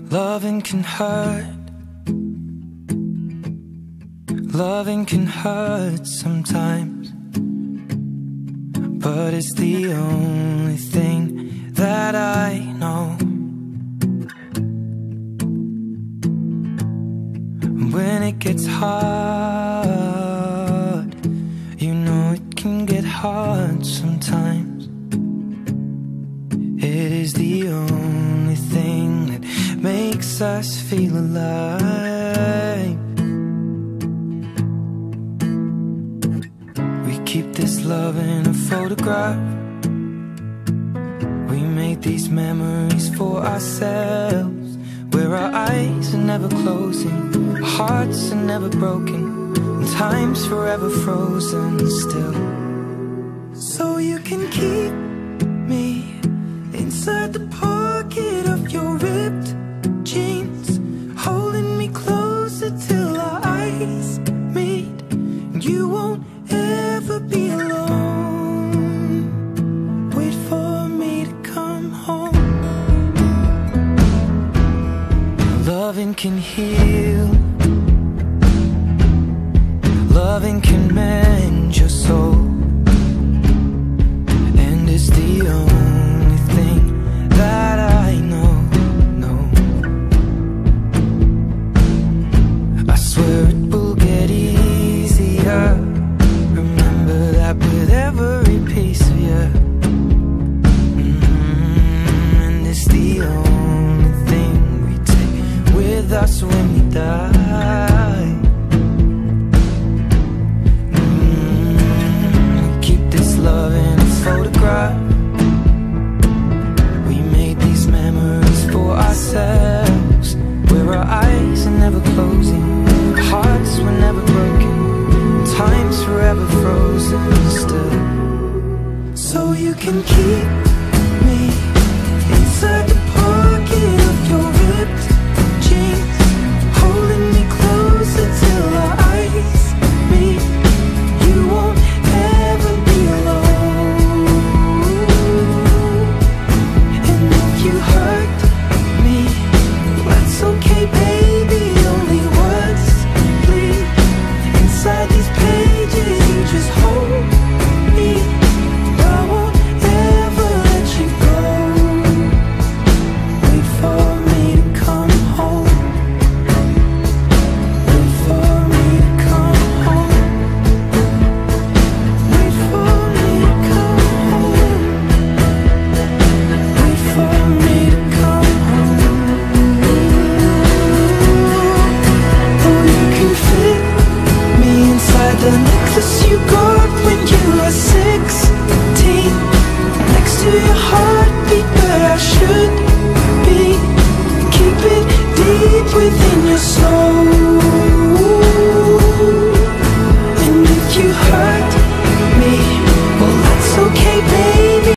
Loving can hurt. Loving can hurt sometimes, but it's the only thing that I know. When it gets hard, you know it can get hard sometimes. It is the only thing that makes us feel alive. We keep this love in a photograph. We made these memories for ourselves, where our eyes are never closing, our hearts are never broken, and time's forever frozen still. So you can keep me inside the pocket of your ripped jeans, holding me closer till our eyes meet. You won't ever be alone. Wait for me to come home. Loving can heal. Loving can mend your soul, and it's the only thing that I know. I swear it will get easier. Remember that with every piece of you. And it's the only thing we take with us when we die.